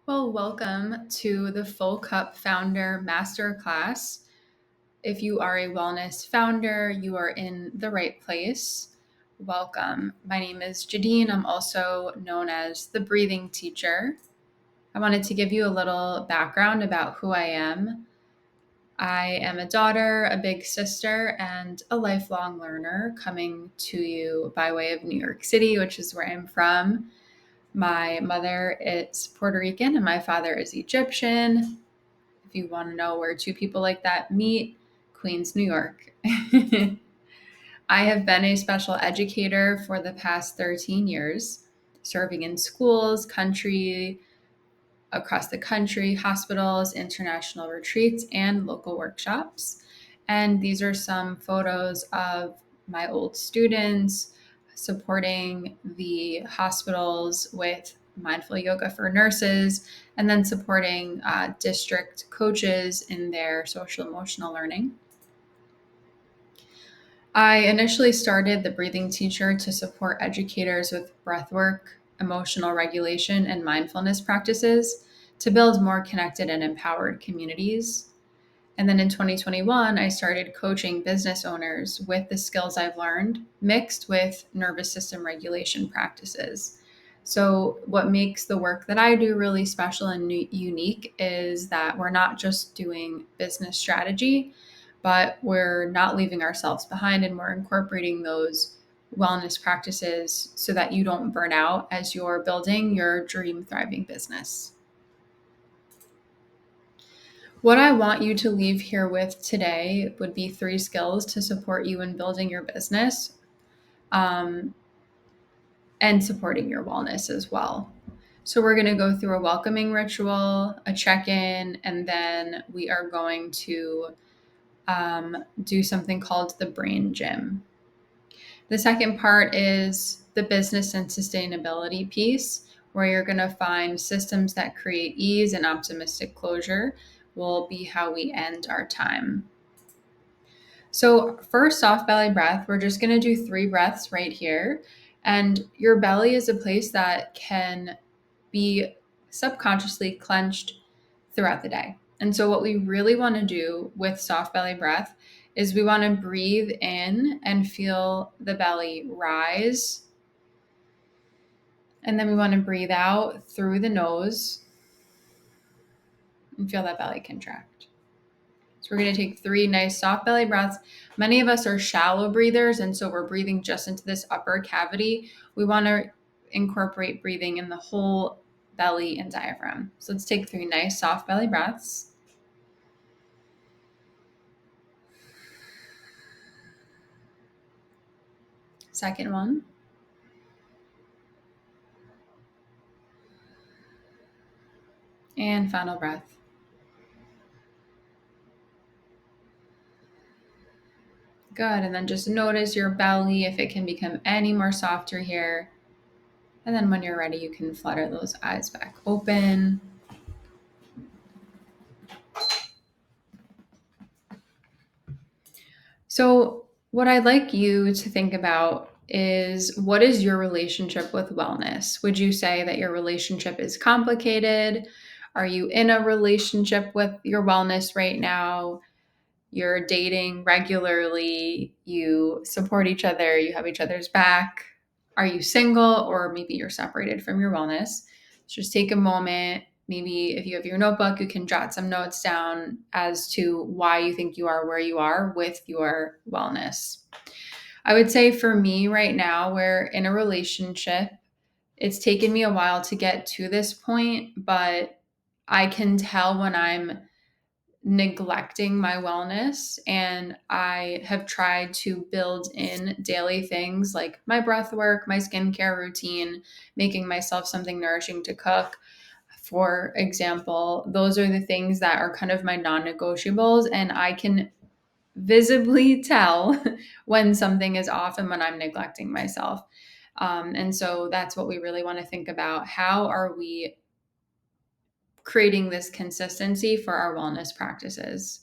Well, welcome to the Full Cup Founder Masterclass. If you are a wellness founder, you are in the right place. Welcome. My name is Jadine. I'm also known as the breathing teacher. I wanted to give you a little background about who I am. I am a daughter, a big sister, and a lifelong learner coming to you by way of New York City, which is where I'm from. My mother is Puerto Rican and my father is Egyptian. If you want to know where two people like that meet, Queens, New York. I have been a special educator for the past 13 years, serving in schools, across the country, hospitals, international retreats, and local workshops. And these are some photos of my old students supporting the hospitals with mindful yoga for nurses, and then supporting district coaches in their social emotional learning. I initially started the breathing teacher to support educators with breathwork, emotional regulation, and mindfulness practices to build more connected and empowered communities. And then in 2021, I started coaching business owners with the skills I've learned mixed with nervous system regulation practices. So, what makes the work that I do really special and unique is that we're not just doing business strategy, but we're not leaving ourselves behind and we're incorporating those wellness practices so that you don't burn out as you're building your dream thriving business. What I want you to leave here with today would be 3 skills to support you in building your business um, and supporting your wellness as well. So, we're going to go through a welcoming ritual, a check in, and then we are going to do something called the brain gym. The second part is the business and sustainability piece, where you're going to find systems that create ease and optimistic closure, will be how we end our time. So, first, soft belly breath, we're just going to do 3 breaths right here. And your belly is a place that can be subconsciously clenched throughout the day. And so, what we really want to do with soft belly breath is we want to breathe in and feel the belly rise. And then we want to breathe out through the nose and feel that belly contract. So we're going to take 3 nice soft belly breaths. Many of us are shallow breathers, and so we're breathing just into this upper cavity. We want to incorporate breathing in the whole belly and diaphragm. So let's take 3 nice soft belly breaths. Second one. And final breath. Good. And then just notice your belly, if it can become any more softer here. And then when you're ready, you can flutter those eyes back open. So, what I'd like you to think about is, what is your relationship with wellness? Would you say that your relationship is complicated? Are you in a relationship with your wellness right now? You're dating regularly, you support each other, you have each other's back. Are you single, or maybe you're separated from your wellness? So just take a moment. Maybe if you have your notebook, you can jot some notes down as to why you think you are where you are with your wellness. I would say for me right now, we're in a relationship. It's taken me a while to get to this point, but I can tell when I'm neglecting my wellness, and I have tried to build in daily things like my breath work, my skincare routine, making myself something nourishing to cook. For example, those are the things that are kind of my non-negotiables, and I can visibly tell when something is off and when I'm neglecting myself. And so that's what we really want to think about. How are we creating this consistency for our wellness practices?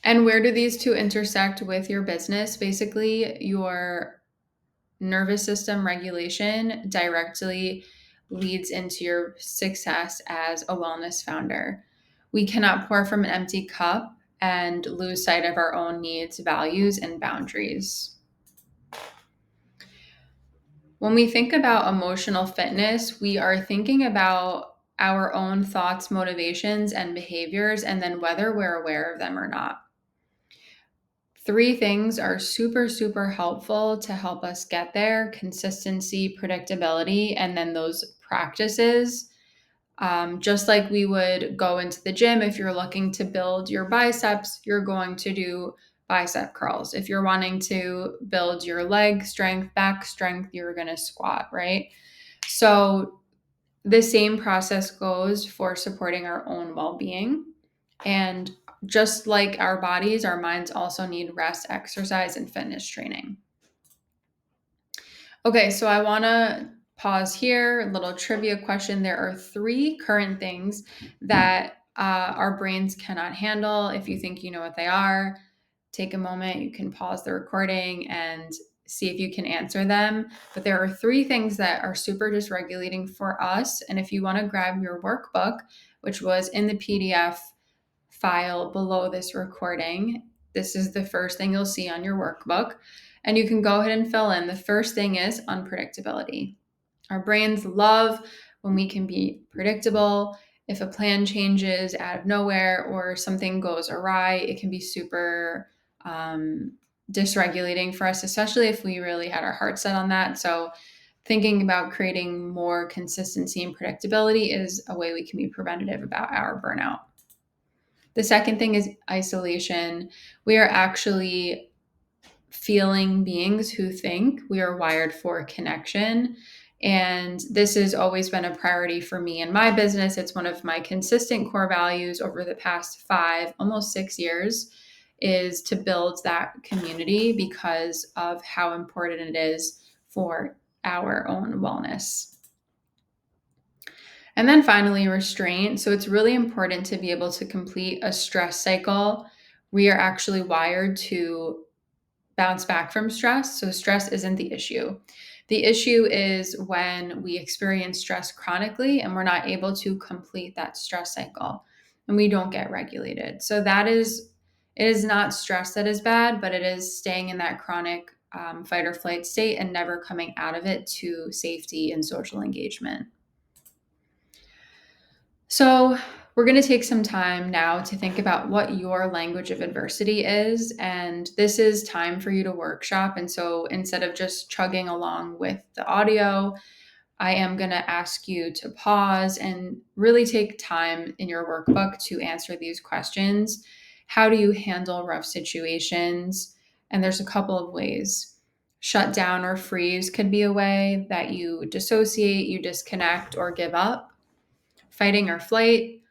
And where do these two intersect with your business? Basically, your nervous system regulation directly leads into your success as a wellness founder. We cannot pour from an empty cup and lose sight of our own needs, values, and boundaries. When we think about emotional fitness, we are thinking about our own thoughts, motivations, and behaviors, and then whether we're aware of them or not. 3 things are super, super helpful to help us get there: consistency, predictability, and then those practices. Just like we would go into the gym, if you're looking to build your biceps, you're going to do bicep curls. If you're wanting to build your leg strength, back strength, you're going to squat, right? So the same process goes for supporting our own well-being. And just like our bodies, our minds also need rest, exercise, and fitness training. Okay, so I want to pause here. A little trivia question. There are 3 current things that our brains cannot handle. If you think you know what they are, take a moment. You can pause the recording and see if you can answer them. But there are 3 things that are super dysregulating for us. And if you want to grab your workbook, which was in the PDF file below this recording, this is the first thing you'll see on your workbook. And you can go ahead and fill in. The first thing is unpredictability. Our brains love when we can be predictable. If a plan changes out of nowhere or something goes awry, it can be super dysregulating for us, especially if we really had our heart set on that. So thinking about creating more consistency and predictability is a way we can be preventative about our burnout. The second thing is isolation. We are actually feeling beings who think we are wired for connection. And this has always been a priority for me in my business. It's one of my consistent core values over the past 5, almost 6 years, is to build that community because of how important it is for our own wellness. And then finally, restraint. So it's really important to be able to complete a stress cycle. We are actually wired to bounce back from stress. So stress isn't the issue. The issue is when we experience stress chronically and we're not able to complete that stress cycle and we don't get regulated. So it is not stress that is bad, but it is staying in that chronic fight or flight state and never coming out of it to safety and social engagement. So we're going to take some time now to think about what your language of adversity is. And this is time for you to workshop. And so instead of just chugging along with the audio, I am going to ask you to pause and really take time in your workbook to answer these questions. How do you handle rough situations? And there's a couple of ways. Shut down or freeze could be a way that you dissociate, you disconnect, or give up. Fighting or flight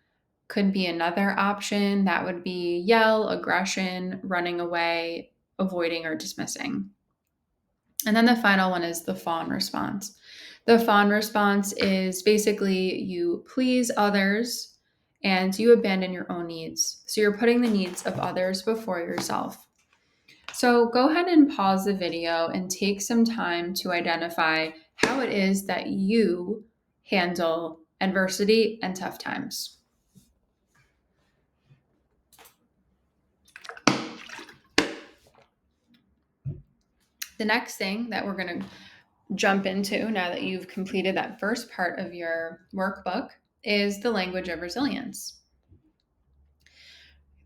could be another option. That would be yell, aggression, running away, avoiding, or dismissing. And then the final one is the fawn response. The fawn response is basically you please others and you abandon your own needs. So you're putting the needs of others before yourself. So go ahead and pause the video and take some time to identify how it is that you handle adversity and tough times. The next thing that we're going to jump into now that you've completed that first part of your workbook is the language of resilience.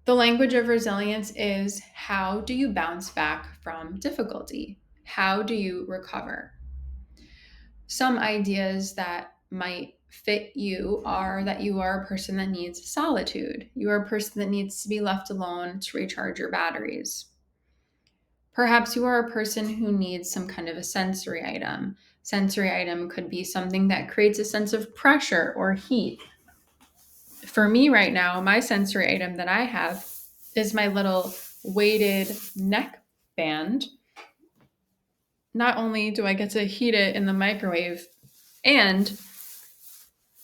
The language of resilience is how do you bounce back from difficulty? How do you recover? Some ideas that might fit you are that you are a person that needs solitude. You are a person that needs to be left alone to recharge your batteries. Perhaps you are a person who needs some kind of a sensory item. Sensory item could be something that creates a sense of pressure or heat. For me right now, my sensory item that I have is my little weighted neck band. Not only do I get to heat it in the microwave, and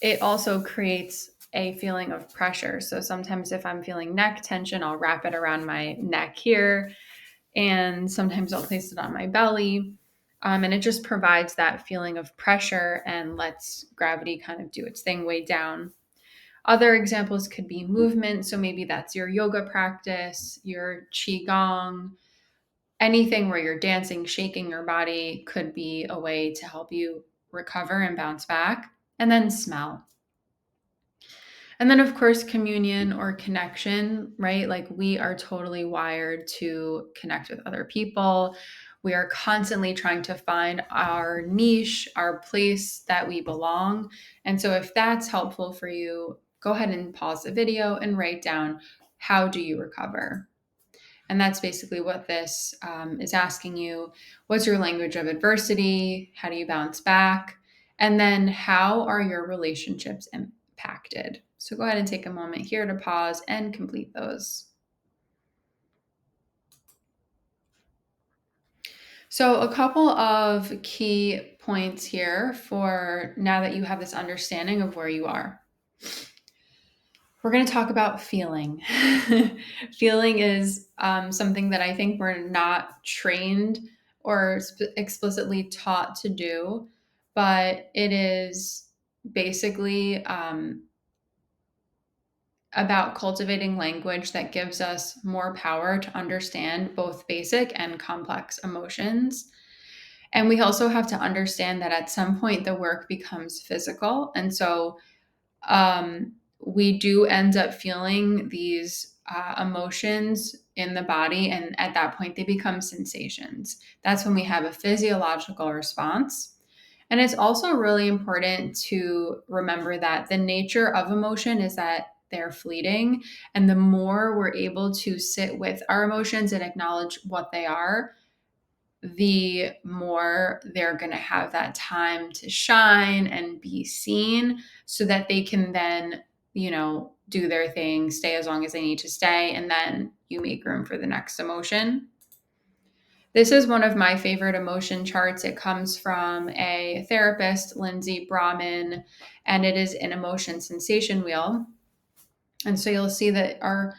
it also creates a feeling of pressure. So sometimes if I'm feeling neck tension, I'll wrap it around my neck here. And sometimes I'll place it on my belly. And it just provides that feeling of pressure and lets gravity kind of do its thing way down. Other examples could be movement. So maybe that's your yoga practice, your qigong, anything where you're dancing, shaking your body could be a way to help you recover and bounce back. And then smell. And then, of course, communion or connection, right? Like we are totally wired to connect with other people. We are constantly trying to find our niche, our place that we belong. And so, if that's helpful for you, go ahead and pause the video and write down, how do you recover? And that's basically what this is asking you. What's your language of adversity? How do you bounce back? And then how are your relationships impacted? So go ahead and take a moment here to pause and complete those. So, a couple of key points here for now that you have this understanding of where you are. We're going to talk about feeling. Feeling is something that I think we're not trained or explicitly taught to do, but it is basically about cultivating language that gives us more power to understand both basic and complex emotions. And we also have to understand that at some point the work becomes physical. And so we do end up feeling these emotions in the body. And at that point, they become sensations. That's when we have a physiological response. And it's also really important to remember that the nature of emotion is that they're fleeting. And the more we're able to sit with our emotions and acknowledge what they are, the more they're going to have that time to shine and be seen so that they can then, do their thing, stay as long as they need to stay, and then you make room for the next emotion. This is one of my favorite emotion charts. It comes from a therapist, Lindsay Brahman, and it is an emotion sensation wheel. And so you'll see that our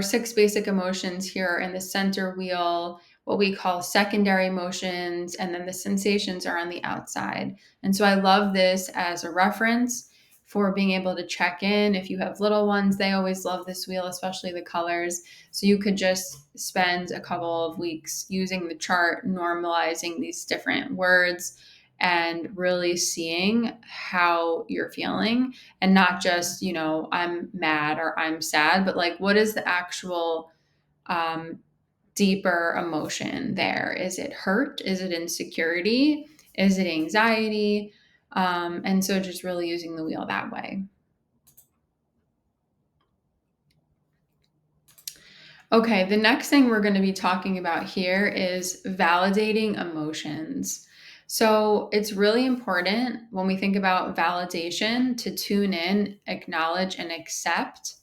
six basic emotions here are in the center wheel, what we call secondary emotions, and then the sensations are on the outside. And so I love this as a reference for being able to check in. If you have little ones, they always love this wheel, especially the colors. So you could just spend a couple of weeks using the chart, normalizing these different words and really seeing how you're feeling, and not just, I'm mad or I'm sad, but like, what is the actual deeper emotion there? Is it hurt? Is it insecurity? Is it anxiety? And so just really using the wheel that way. Okay, the next thing we're going to be talking about here is validating emotions. So it's really important when we think about validation to tune in, acknowledge, and accept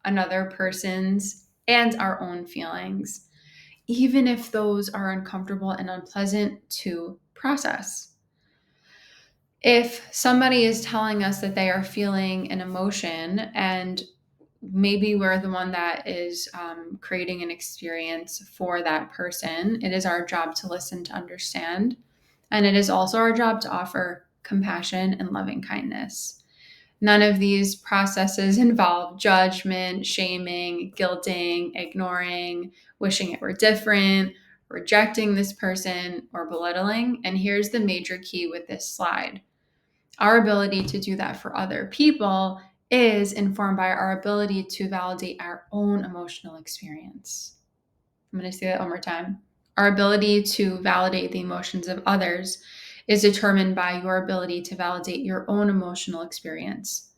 another person's and our own feelings, even if those are uncomfortable and unpleasant to process. If somebody is telling us that they are feeling an emotion and maybe we're the one that is creating an experience for that person, it is our job to listen, to understand. And it is also our job to offer compassion and loving kindness. None of these processes involve judgment, shaming, guilting, ignoring, wishing it were different, rejecting this person, or belittling. And here's the major key with this slide. Our ability to do that for other people is informed by our ability to validate our own emotional experience. I'm going to say that one more time. Our ability to validate the emotions of others is determined by your ability to validate your own emotional experience.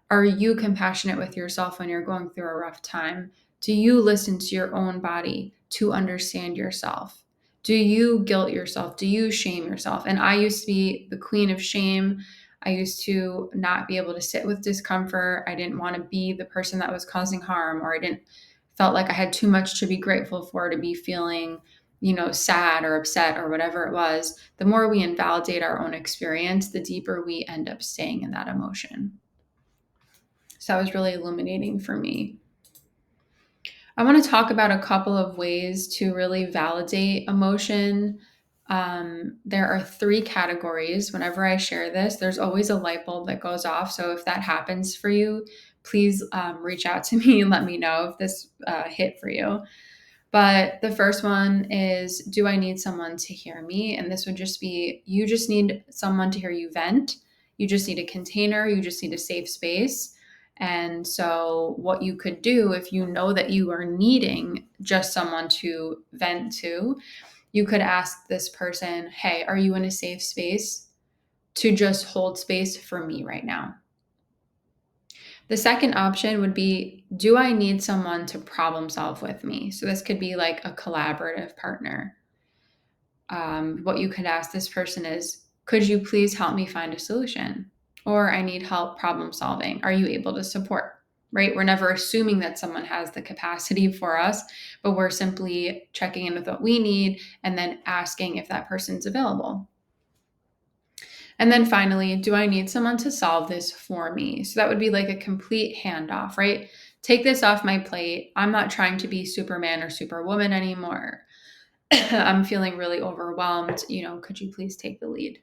Are you compassionate with yourself when you're going through a rough time? Do you listen to your own body to understand yourself? Do you guilt yourself? Do you shame yourself? And I used to be the queen of shame. I used to not be able to sit with discomfort. I didn't want to be the person that was causing harm, or I didn't felt like I had too much to be grateful for, to be feeling, sad or upset or whatever it was. The more we invalidate our own experience, the deeper we end up staying in that emotion. So that was really illuminating for me. I want to talk about a couple of ways to really validate emotion. There are three categories. Whenever I share this, there's always a light bulb that goes off. So if that happens for you, please reach out to me and let me know if this hit for you. But the first one is, do I need someone to hear me? And this would just be, you just need someone to hear you vent. You just need a container. You just need a safe space. And so, what you could do if you know that you are needing just someone to vent to, you could ask this person, hey, are you in a safe space to just hold space for me right now? The second option would be, do I need someone to problem solve with me? So this could be like a collaborative partner. What you could ask this person is, could you please help me find a solution? Or I need help problem solving. Are you able to support? Right? We're never assuming that someone has the capacity for us, but we're simply checking in with what we need and then asking if that person's available. And then finally, do I need someone to solve this for me? So that would be like a complete handoff, right? Take this off my plate. I'm not trying to be Superman or Superwoman anymore. I'm feeling really overwhelmed. Could you please take the lead?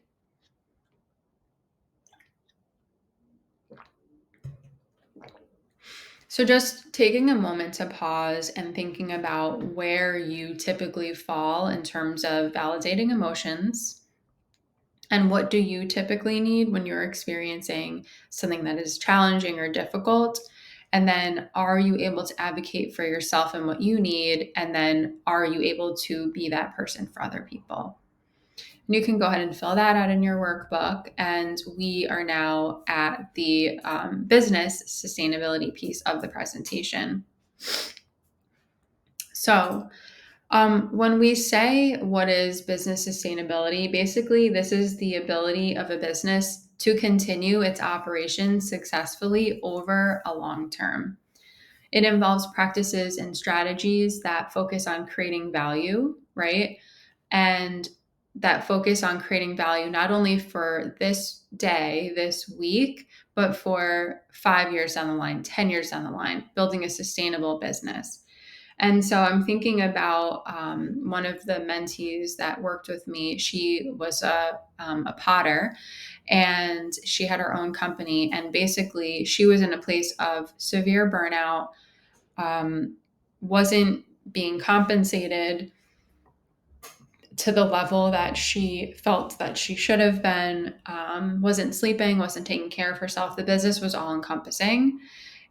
So just taking a moment to pause and thinking about where you typically fall in terms of validating emotions. And what do you typically need when you're experiencing something that is challenging or difficult? And then are you able to advocate for yourself and what you need? And then are you able to be that person for other people? And you can go ahead and fill that out in your workbook. And we are now at the business sustainability piece of the presentation. So, when we say what is business sustainability, basically, this is the ability of a business to continue its operations successfully over a long term. It involves practices and strategies that focus on creating value, right? And that focus on creating value not only for this day, this week, but for 5 years down the line, 10 years down the line, building a sustainable business. And so I'm thinking about one of the mentees that worked with me. She was a potter and she had her own company. And basically, she was in a place of severe burnout, wasn't being compensated to the level that she felt that she should have been, wasn't sleeping, wasn't taking care of herself. The business was all encompassing.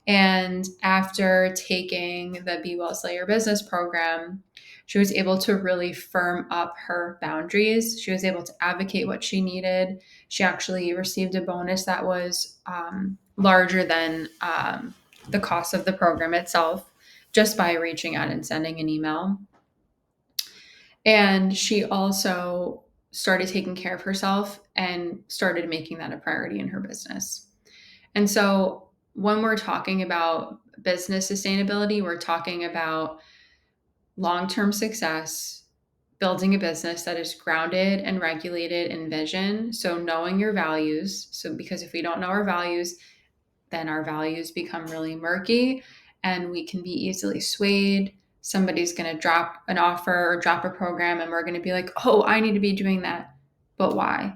And after taking the Be Well Slay Your Business program, she was able to really firm up her boundaries. She was able to advocate what she needed. She actually received a bonus that was larger than the cost of the program itself, just by reaching out and sending an email. And she also started taking care of herself and started making that a priority in her business. And so when we're talking about business sustainability, we're talking about long-term success, building a business that is grounded and regulated in vision. So knowing your values. So because if we don't know our values, then our values become really murky and we can be easily swayed. Somebody's going to drop an offer or drop a program and we're going to be like, oh, I need to be doing that. But why?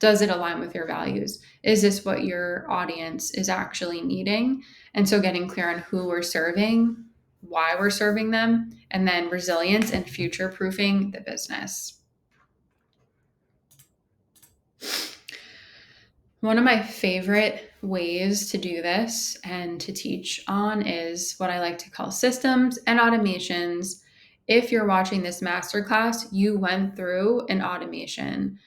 Does it align with your values? Is this what your audience is actually needing? And so getting clear on who we're serving, why we're serving them, and then resilience and future proofing the business. One of my favorite ways to do this and to teach on is what I like to call systems and automations. If you're watching this masterclass, you went through an automation.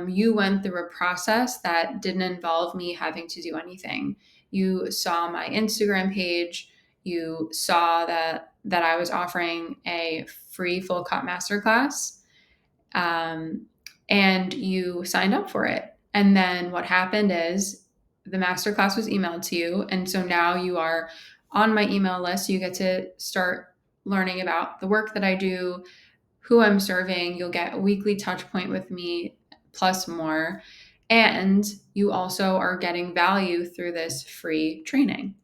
You went through a process that didn't involve me having to do anything. You saw my Instagram page. You saw that I was offering a free full cut masterclass, um, and you signed up for it. And then what happened is the masterclass was emailed to you. And so now you are on my email list. You get to start learning about the work that I do, who I'm serving. You'll get a weekly touch point with me, plus more. And you also are getting value through this free training.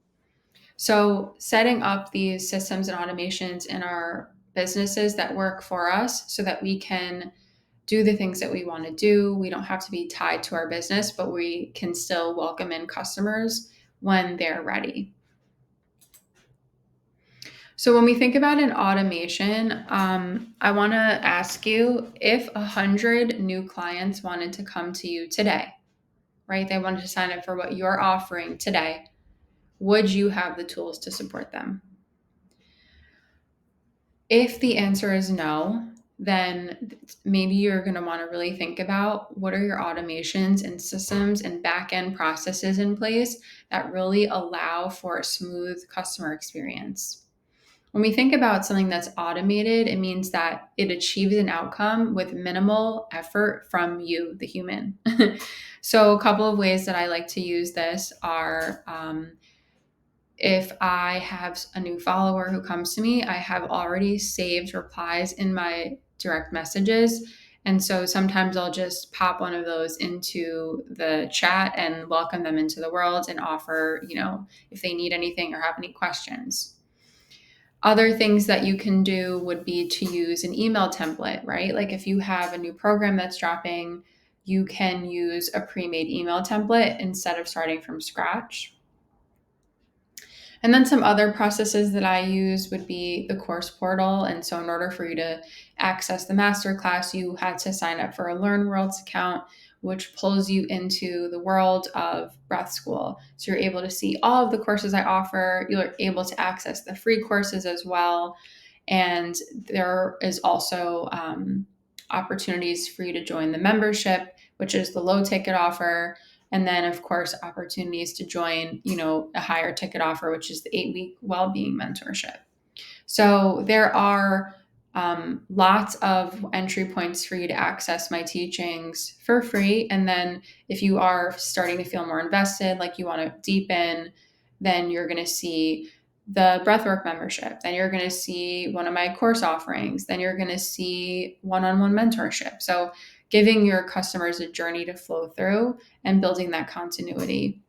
So setting up these systems and automations in our businesses that work for us so that we can do the things that we want to do. We don't have to be tied to our business, but we can still welcome in customers when they're ready. So when we think about an automation, I want to ask you if 100 new clients wanted to come to you today, right? They wanted to sign up for what you're offering today. Would you have the tools to support them? If the answer is no, then maybe you're going to want to really think about what are your automations and systems and back end processes in place that really allow for a smooth customer experience. When we think about something that's automated, it means that it achieves an outcome with minimal effort from you, the human. So, a couple of ways that I like to use this are if I have a new follower who comes to me, I have already saved replies in my direct messages. And so sometimes I'll just pop one of those into the chat and welcome them into the world and offer, if they need anything or have any questions. Other things that you can do would be to use an email template, right? Like if you have a new program that's dropping, you can use a pre-made email template instead of starting from scratch. And then some other processes that I use would be the course portal. And so, in order for you to access the Masterclass, you had to sign up for a Learn Worlds account, which pulls you into the world of breath school. So, you're able to see all of the courses I offer. You're able to access the free courses as well. And there is also opportunities for you to join the membership, which is the low ticket offer. And then, of course, opportunities to join, a higher ticket offer, which is the 8-week well-being mentorship. So there are lots of entry points for you to access my teachings for free. And then if you are starting to feel more invested, like you want to deepen, then you're going to see the breathwork membership. Then you're going to see one of my course offerings. Then you're going to see one-on-one mentorship. So giving your customers a journey to flow through and building that continuity.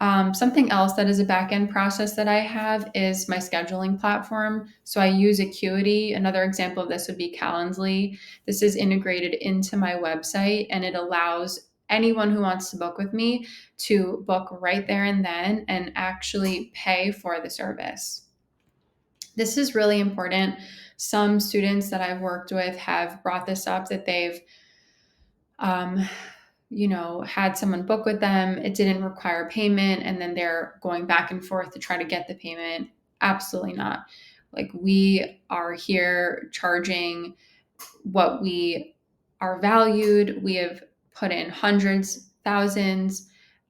Something else that is a back-end process that I have is my scheduling platform. So I use Acuity. Another example of this would be Calendly. This is integrated into my website and it allows anyone who wants to book with me to book right there and then and actually pay for the service. This is really important. Some students that I've worked with have brought this up that they've had someone book with them. It didn't require payment. And then they're going back and forth to try to get the payment. Absolutely not. Like we are here charging what we are valued. We have put in hundreds, thousands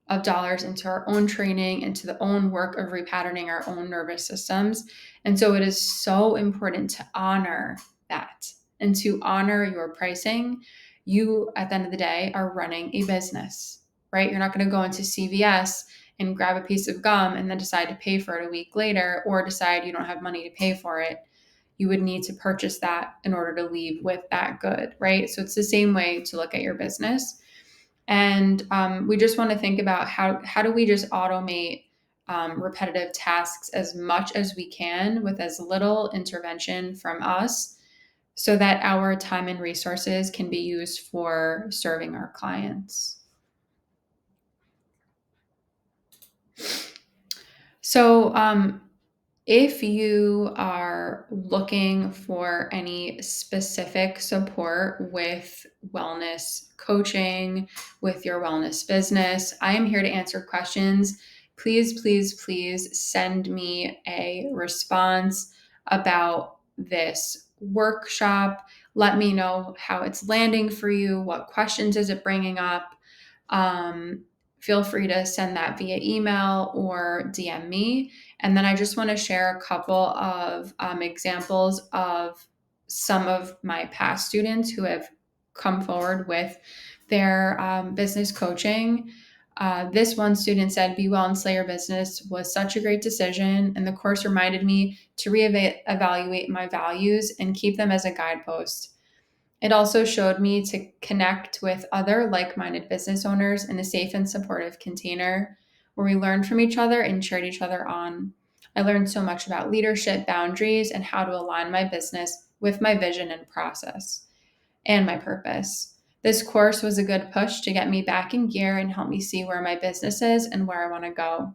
of dollars into our own training, into the own work of repatterning our own nervous systems. And so it is so important to honor that and to honor your pricing. You, at the end of the day, are running a business, right? You're not going to go into CVS and grab a piece of gum and then decide to pay for it a week later or decide you don't have money to pay for it. You would need to purchase that in order to leave with that good, right? So it's the same way to look at your business. And we just want to think about how do we just automate repetitive tasks as much as we can with as little intervention from us so that our time and resources can be used for serving our clients. So if you are looking for any specific support with wellness coaching, with your wellness business, I am here to answer questions. Please, please, please send me a response about this workshop. Let me know how it's landing for you. What questions is it bringing up? Feel free to send that via email or DM me. And then I just want to share a couple of examples of some of my past students who have come forward with their business coaching. This one student said, "Be Well and Slay Your Business was such a great decision. And the course reminded me to reevaluate my values and keep them as a guidepost. It also showed me to connect with other like-minded business owners in a safe and supportive container where we learned from each other and cheered each other on. I learned so much about leadership, boundaries, and how to align my business with my vision and process and my purpose. This course was a good push to get me back in gear and help me see where my business is and where I want to go.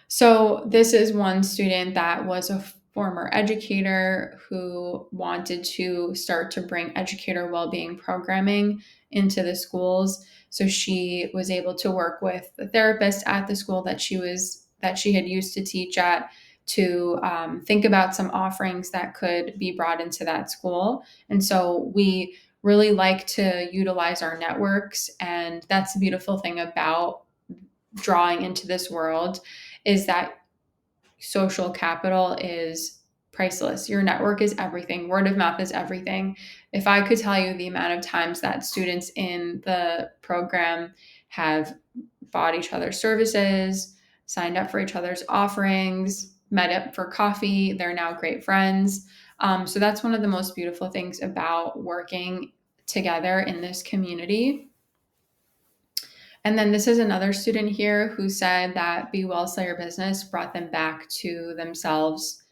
So, this is one student that was a former educator who wanted to start to bring educator well-being programming into the schools. So she was able to work with the therapist at the school that she had used to teach at to think about some offerings that could be brought into that school. And so we really like to utilize our networks, and that's the beautiful thing about drawing into this world is that social capital is priceless. Your network is everything. Word of mouth is everything. If I could tell you the amount of times that students in the program have bought each other's services, signed up for each other's offerings, met up for coffee, they're now great friends. So that's one of the most beautiful things about working together in this community. And then this is another student here who said that Be Well, Sell Your Business brought them back to themselves.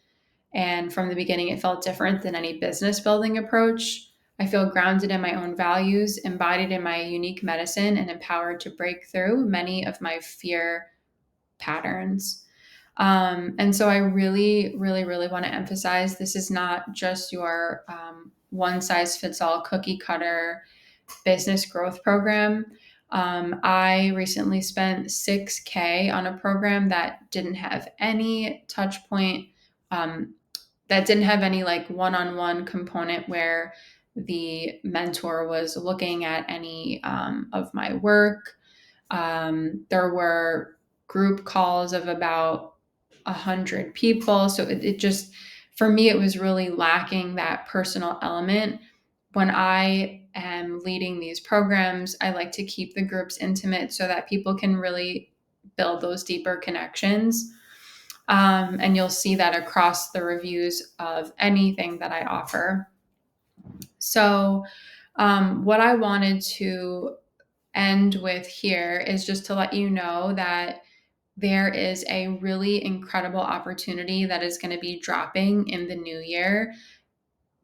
And from the beginning, it felt different than any business building approach. I feel grounded in my own values, embodied in my unique medicine, and empowered to break through many of my fear patterns. And so I really, really, really want to emphasize this is not just your one size fits all cookie cutter business growth program. I recently spent 6K on a program that didn't have any touch point, that didn't have any like one on one component where the mentor was looking at any of my work. There were group calls of about 100 people. So it just, for me, it was really lacking that personal element. When I am leading these programs, I like to keep the groups intimate so that people can really build those deeper connections. And you'll see that across the reviews of anything that I offer. So, what I wanted to end with here is just to let you know that there is a really incredible opportunity that is going to be dropping in the new year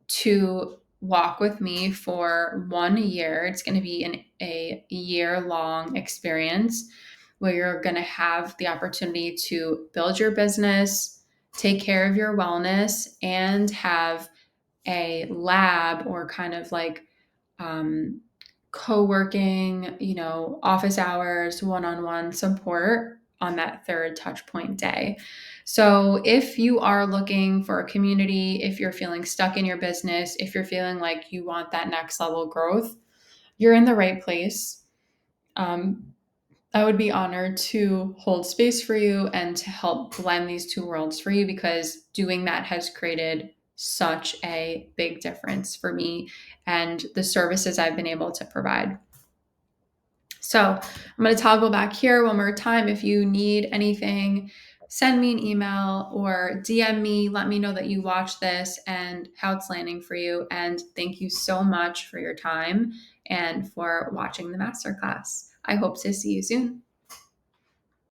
to walk with me for 1 year. It's going to be a year long experience where you're going to have the opportunity to build your business, take care of your wellness, and have a lab or kind of like um, co-working, office hours, one-on-one support on that third touch point day. So if you are looking for a community, if you're feeling stuck in your business, if you're feeling like you want that next level growth, you're in the right place. I would be honored to hold space for you and to help blend these two worlds for you, because doing that has created such a big difference for me and the services I've been able to provide. So I'm going to toggle back here one more time. If you need anything, send me an email or DM me. Let me know that you watched this and how it's landing for you. And thank you so much for your time and for watching the masterclass. I hope to see you soon.